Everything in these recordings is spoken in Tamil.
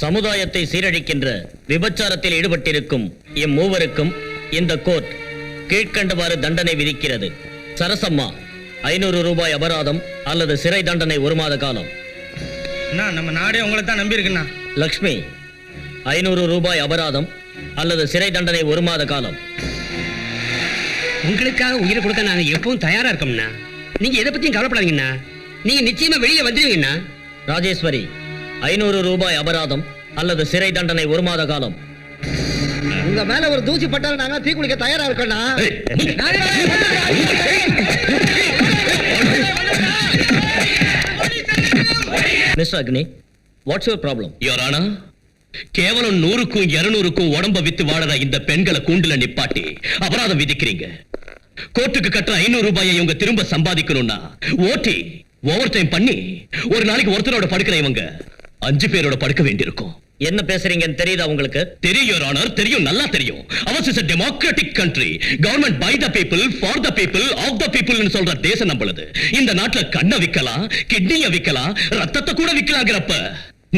சமுதாயத்தை சீரழிக்கின்ற விபச்சாரத்தில் ஈடுபட்டிருக்கும் இம்மூவருக்கும் இந்த கோர்ட் கீழ்க்கண்டவாறு தண்டனை விதிக்கிறது. சரசம்மா 500 ரூபாய் அபராதம் அல்லது சிறை தண்டனை 1 மாத காலம். நம்ம நாடே உங்களை தான் நம்பி இருக்குண்ணா. லக்ஷ்மி 500 ரூபாய் அபராதம் அல்லது சிறை தண்டனை 1 மாத காலம். உங்களுக்காக உயிரை கொடுக்க நாங்க எப்பவும் தயாரா இருக்கோம்னா. நீங்க எதை பத்தியும் கவலைப்படாதீங்கண்ணா. நீங்க நிச்சயமா வெளியே வந்துருவீங்கண்ணா. ராஜேஸ்வரி 500 ரூபாய் அபராதம் அல்லது சிறை தண்டனை 1 மாத காலம். உங்க மேல ஒரு தூசி பட்டாலும் நாங்க தீ குளிக்க தயாரா இருக்கோம்னா. Mister Agni, what's your problem? Your honour, கேவலம் 100க்கும் 200க்கும் உடம்ப வித்து வாழற இந்த பெண்களை கூண்டுல நிப்பாட்டி அபராதம் விதிக்கிறீங்க. கோர்ட்டுக்கு கட்டுற 500 ரூபாயை இவங்க திரும்ப சம்பாதிக்கணும்னா ஓட்டி ஓவர் டைம் பண்ணி ஒரு நாளைக்கு ஒருத்தரோட படுக்கிற இவங்க 5 பேரோட படுக்க வேண்டியிருக்கும். என்ன பேசுறீங்கன்னு தெரியுதா உங்களுக்கு? தெரியும் யுவர் ஆனர், தெரியும், நல்லா தெரியும். Ours is a democratic country. Government by the people, for the people, of the people ன்னு சொல்ற தேசம் நம்மளுது. இந்த நாட்டுல கண்ணை விக்கலாம், கிட்னியை விக்கலாம், ரத்தத்தை கூட விக்கலாங்கிறப்ப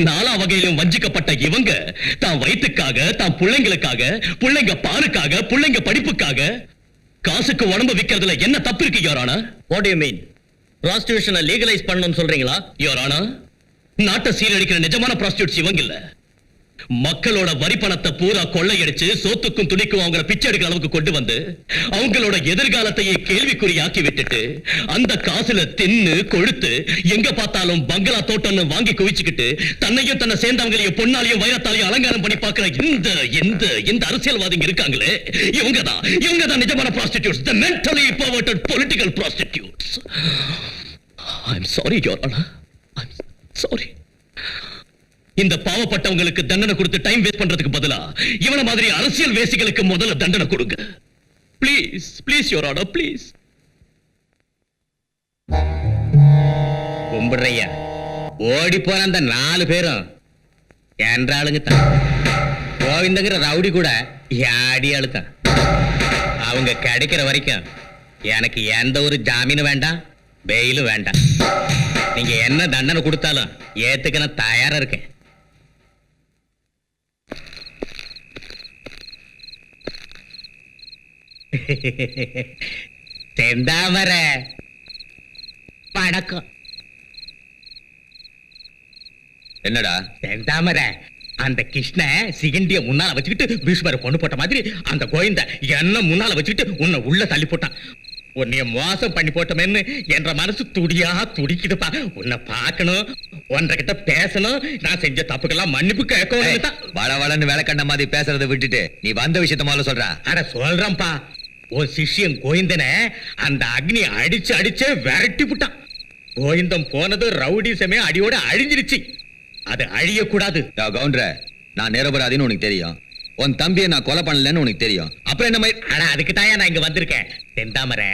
நாலா வகையிலும் வஞ்சிக்கப்பட்ட இவங்க தான் வயிற்றுக்காக, தான் பிள்ளைங்களுக்காக, பிள்ளைங்க பாலுக்காக, பிள்ளைங்க படிப்புக்காக காசுக்கு உடம்பு விக்கிறதுல என்ன தப்பு இருக்கு your honour? What to you mean? prostitution legalise பண்ணனும்னு சொல்றீங்களா? யுவர் ஆனர், நாட்டை சீரழிக்கிற நிஜமான prostitutes இவங்க இல்ல. மக்களோட வரி பணத்தை பூரா கொள்ளையடிச்சு சோத்துக்கும் துணிக்கும் அவங்கள பிச்சை எடுக்கிற அளவுக்கு கொண்டு வந்து அவங்களோட எதிர்காலத்தையே கேள்விக்குறியாக்கி விட்டுட்டு அந்த காசுல தின்னு கொழுத்து எங்க பார்த்தாலும் பங்களா தோட்டம்னு வாங்கி குவிச்சுக்கிட்டு தன்னையும் தன்னை சேர்ந்தவங்களையும் பொன்னாலையும் வைரத்தாலையும் அலங்காரம் பண்ணி பார்க்கிற இந்த இந்த இந்த அரசியல்வாதிங்க இருக்காங்களே, இவங்க தான் நிஜமான prostitutes, the mentally perverted political prostitutes. I'm sorry your honor, I'm sorry. இந்த பாவப்பட்டவங்களுக்கு தண்டனை கொடுத்து டைம் வேஸ்ட் பண்றதுக்கு பதிலா இவன மாதிரி அரசியல் வேசிகளுக்கு முதல்ல தண்டனை கொடுங்க. Please please your honour, please. கும்பிடுறையா, ஓடி போன அந்த 4 பேரும் என்றாளுங்க தான். கோவிந்தங்கிற ரவுடி கூட யாடி அழுத்தான். அவங்க கிடைக்கிற வரைக்கும் எனக்கு எந்த ஒரு ஜாமீனும் வேண்டாம், பெயிலும் வேண்டாம். நீங்க என்ன தண்டனை கொடுத்தாலும் ஏத்துக்க நான் தயாரா இருக்கேன். செந்தாமரை வணக்கம். என்னடா செந்தாமரை, அந்த கிருஷ்ண சிகண்டிய முன்னால வச்சுக்கிட்டு பீஷ்மரை கொண்டு போட்ட மாதிரி அந்த கோவிந்த என்ன முன்னால வச்சுக்கிட்டு உன்னை உள்ள தள்ளி போட்டான். உன்னைய மோசம் பண்ணி போட்டோமேன்னு என்ற மனசு துடியா துடிக்குதுப்பா. உன்னை பார்க்கணும், ஒன்றை கிட்ட பேசணும், நான் செஞ்ச தப்புக்கெல்லாம் மன்னிப்பு கேட்கணும். வள வளன்னு வேலை கண்ட மாதிரி பேசுறதை விட்டுட்டு நீ வந்த விஷயத்த முதல்ல சொல்ற. அட சொல்றேன்ப்பா, ஒரு சிஷ்யன் கோவிந்தனை அந்த அக்னி அடிச்சே விரட்டி விட்டான். கோவிந்தம் போனது ரவுடிசமே அடியோட அழிஞ்சிருச்சு. அது அழியக்கூடாது. கவுண்டர, நான் நிரபராதின்னு உனக்கு தெரியும். உன் தம்பியை நான் கொலை பண்ணலன்னு உனக்கு தெரியும். அப்புறம் என்ன மாதிரி? ஆனா அதுக்கு தாயா நான் இங்க வந்திருக்கேன். செந்தாமரை,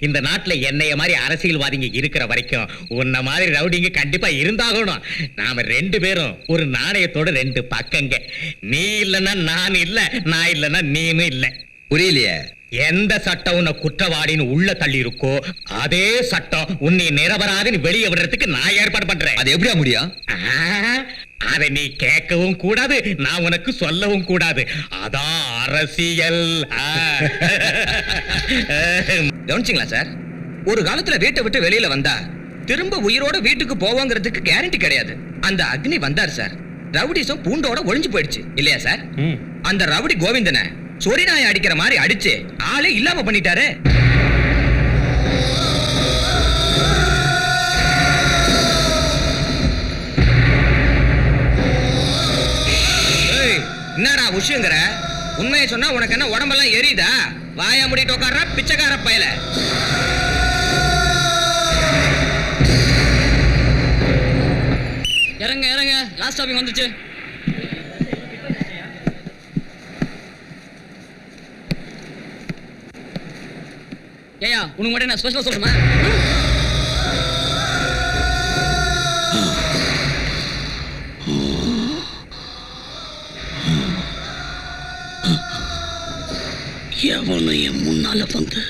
இந்த நாட்டுல என்னைய மாதிரி அரசியல்வாதிங்க இருக்கிற வரைக்கும் உன்ன மாதிரி ரவுடிங்க கண்டிப்பா இருந்தாகணும். நாம 2 பேரும் ஒரு நாணயத்தோட 2 பக்கங்க. நீ இல்லன்னா நான் இல்ல, நான் இல்லன்னா நீனும் இல்ல. புரியலையே. எந்த சட்டம் உன்னை குற்றவாளின்னு உள்ள தள்ளி இருக்கோ அதே சட்டம் உன்னை நிரபராதின்னு வெளியே விடுறதுக்கு நான் ஏற்பாடு பண்றேன். அது எப்படியா முடியும்? அதை நீ கேட்கவும் கூடாது, நான் உனக்கு சொல்லவும் கூடாது. அதான் அரசியல். கவனிச்சிங்களா சார்? ஒரு காலத்துல வீட்டை விட்டு வெளியில வந்தா திரும்ப உயிரோட வீட்டுக்கு போவாங்கிறதுக்கு கேரண்டி கிடையாது. அந்த அக்னி வந்தார் சார், ரவுடிசம் பூண்டோட ஒழிஞ்சு போயிடுச்சு இல்லையா சார்? அந்த ரவுடி கோவிந்தனை சொரி நாய் அடிக்கிற மாதிரி அடிச்சு ஆளே இல்லாம பண்ணிட்டாரு. என்னடா விஷயங்கிற? உண்மையை சொன்னா உனக்கு என்ன உடம்பெல்லாம் எரியுதா? வாயா முடிட்டு உட்கார்றா பிச்சைக்கார பயல. இறங்க இறங்க, லாஸ்ட் ஸ்டாப்பிங் வந்துச்சு. ஏயா, உனக்கு மட்டும் நான் ஸ்பெஷலா சொல்றேன். எவனை என் முன்னால வந்து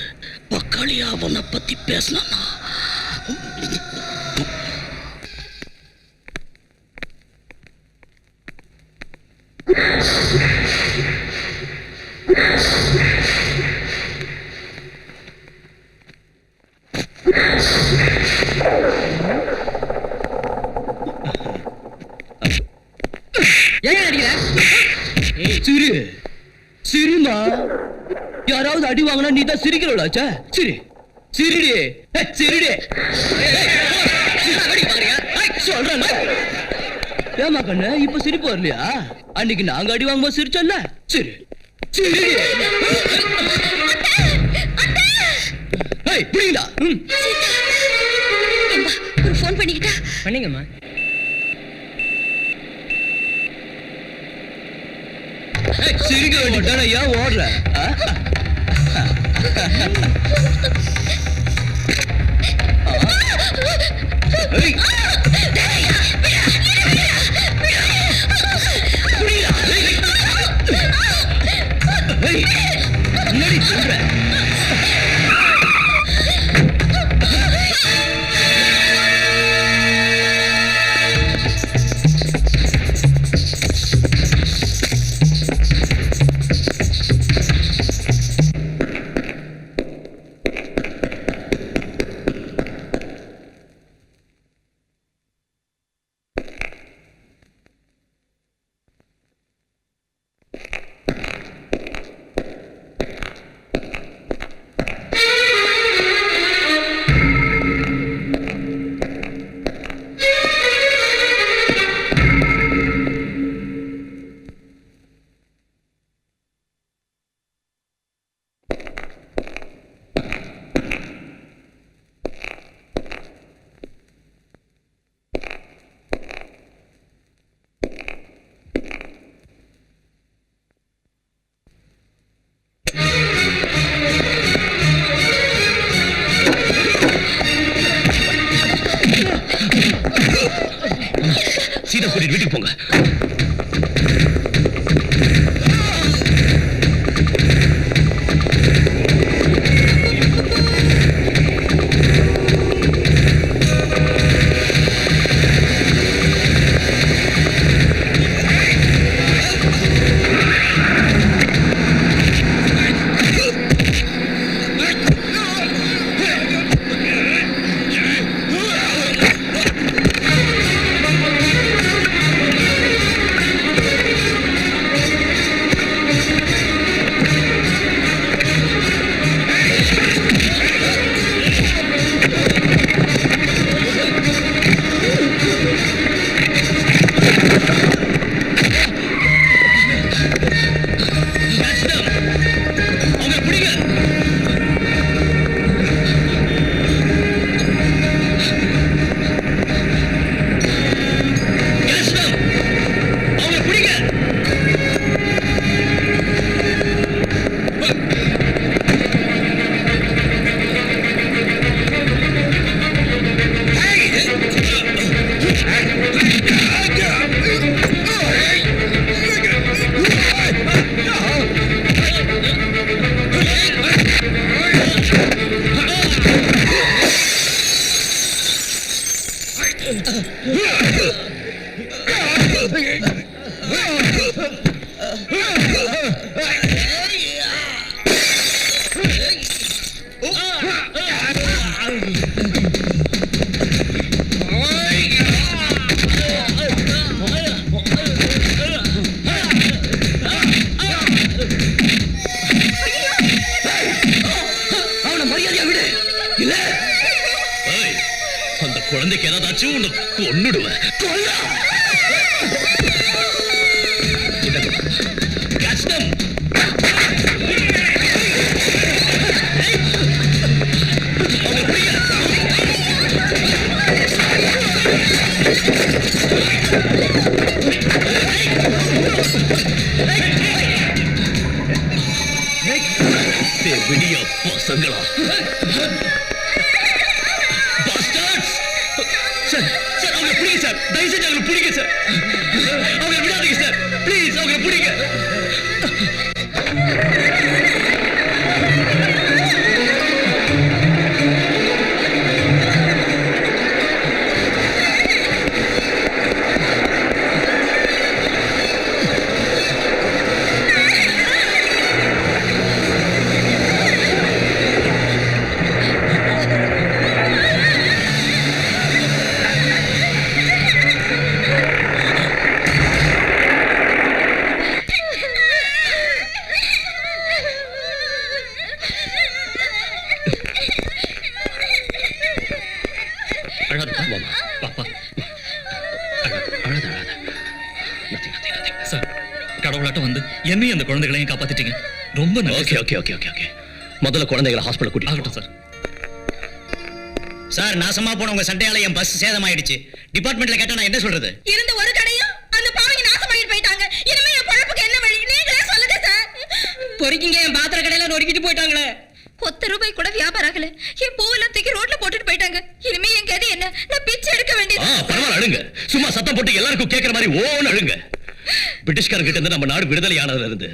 பக்காளியா அவனை பத்தி பேசினானா ஏன் அடிக்கிற சிரி சிரிமா யாராவது அடி வாங்கினா நீ தான் சிரிக்கிறவளாச்சா சிரி சிரிடி சிரிடி சொல்றேன் ஏமா கண்ணு இப்ப சிரிப்பு வரலையா அன்னைக்கு நாங்க அடி வாங்கும்போது சிரிச்சோம்ல சரி சிரிடி புரியுதா ஒரு ஃபோன் பண்ணிக்கிட்டா பண்ணீங்கம்மா சிரிக்க வேண்டியதானே ஏன் ஓடுற முன்னாடி சொல்ற சீதா கூட்டிட்டு வீட்டுக்கு போங்க அந்த குழந்தைக்கு ஏதாச்சும் உன்னை கொன்னுடுவேன் கஷ்டம் விடியா பசங்களா சார் சார் அவங்களை பிடிங்க சார் தயவு செஞ்சு அவங்களை பிடிங்க சார் அவங்களை விடாதீங்க சார் ப்ளீஸ் அவங்களை பிடிங்க சார் கடவுளாட்டம் வந்து என்னையும் அந்த குழந்தைகளையும் காப்பாத்திட்டீங்க. ரொம்ப okay okay okay okay okay முதல்ல குழந்தைகளை ஹாஸ்பிடல் கூட்டிட்டு ஆகட்டும் சார். சார் நாசமா போன உங்க சண்டையால என் பஸ் சேதமாயிடுச்சு. டிபார்ட்மெண்ட்ல கேட்டா நான் என்ன சொல்றது? இருந்த ஒரு கடையும் அந்த பாவங்க நாசம் பண்ணிட்டு போயிட்டாங்க. இனிமே என் பொழப்புக்கு என்ன வழி? நீங்களே சொல்லுங்க சார். பொறுக்கிங்க, என் பாத்திர கடையில நொறுக்கிட்டு போயிட்டாங்களே. ₹1 கூட வியாபாரம் ஆகல. என் பூவெல்லாம் தூக்கி ரோட்ல போட்டுட்டு போயிட்டாங்க. இனிமே என் கதி என்ன? நான் பிச்சை எடுக்க வேண்டியது. பரவாயில்ல, அழுங்க. சும்மா சத்தம் போட்டு எல்லாருக்கும் கேட்கிற மாதிரி ஓன்னு அழுங்க. பிரிட்டிஷ்காரங்கிட்ட இருந்து நம்ம நாடு விடுதலை ஆனதுல இருந்து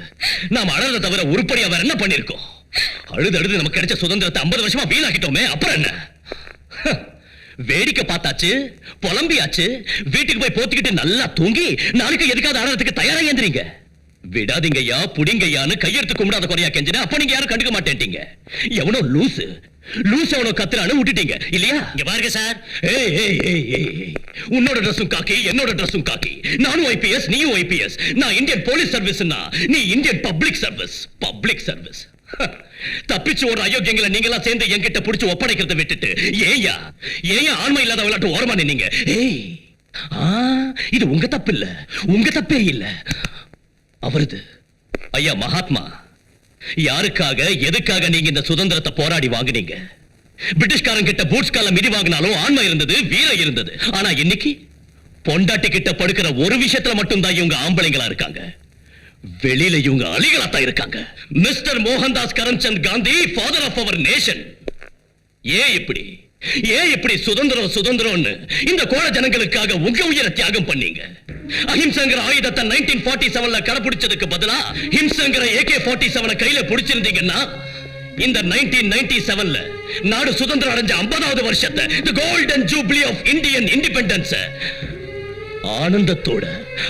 நாம அழறத தவிர உருப்படியா வேற என்ன பண்ணிருக்கோம்? அழுது நமக்கு கிடைச்ச சுதந்திரத்தை 50 வருஷமா வீணாக்கிட்டோமே, அப்புறம் என்ன? வேடிக்கை பார்த்தாச்சு, புலம்பியாச்சு, வீட்டுக்கு போய் போத்திக்கிட்டு நல்லா தூங்கி நாளைக்கு எதுக்காவது ஆடுறதுக்கு தயாரா ஏந்திரீங்க. விடாதீங்கய்யா, புடிங்கய்யான்னு கையெடுத்து கும்பிடாத குறையா கெஞ்சின, அப்ப நீங்க யாரும் கண்டுக்க மாட்டேன்ட்டீங்க. எவனோ லூசு எவனோ கத்துறான்னு விட்டுட்டீங்க இல்லையா? இங்க பாருங்க சார், ஏய் ஏய் ஏய் ஏய், உன்னோட ட்ரெஸ்ஸும் காக்கி, என்னோட ட்ரெஸ்ஸும் காக்கி. நானும் ஐபிஎஸ், நீயும் ஐபிஎஸ். நான் இந்தியன் போலீஸ் சர்வீஸ்னா நீ Indian public service. Public service. தப்பிச்சு ஒரு அயோக்கியங்களை நீங்க எல்லாம் சேர்ந்து என்கிட்ட புடிச்சு ஒப்படைக்கிறத விட்டுட்டு ஏயா ஆண்மை இல்லாத விளையாட்டு ஓரமா நின்னீங்க. ஏய், இது உங்க தப்பு இல்ல, உங்க தப்பே இல்ல, அவரது. ஐயா மகாத்மா, யாருக்காக எதுக்காக நீங்க இந்த சுதந்திரத்தை போராடி வாங்குனீங்க? பிரிட்டிஷ்காரன் கிட்ட பூட்ஸ் கால மிதி வாங்கினாலும் ஆண்மை இருந்தது, வீரம் இருந்தது. ஆனா இன்னைக்கு பொண்டாட்டி கிட்ட படுக்கிற ஒரு விஷயத்துல மட்டும்தான் இவங்க ஆம்பளைங்களா இருக்காங்க. வெளியில இவங்க அலிகளாத்தான் இருக்காங்க. Mister Mohandas Karamchand Gandhi, father of our nation. ஏன் இப்படி சுதந்திரம்னு இந்த கோழ ஜனங்களுக்காக உங்க உயிரை தியாகம் பண்ணீங்க? அஹிம்சங்கிற ஆயுதத்தை 1947ல கடைபிடிச்சதுக்கு பதிலா ஹிம்சங்கிற AK-47 கையில பிடிச்சிருந்தீங்கன்னா இந்த 1997ல நாடு சுதந்திரம் அடைஞ்ச 50வது வருஷத்தை, the golden jubilee of Indian independence, ஆனந்தத்தோட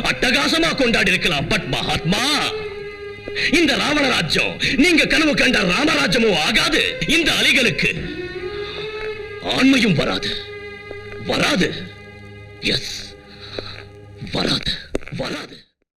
அட்டகாசமா கொண்டாடி இருக்கலாம். பட் மகாத்மா, இந்த ராவண ராஜ்யம் நீங்க கனவு கண்ட ராமராஜ்யமும் ஆகாது. இந்த அலிகளுக்கு ஆண்மையும் வராது. எஸ், வராது.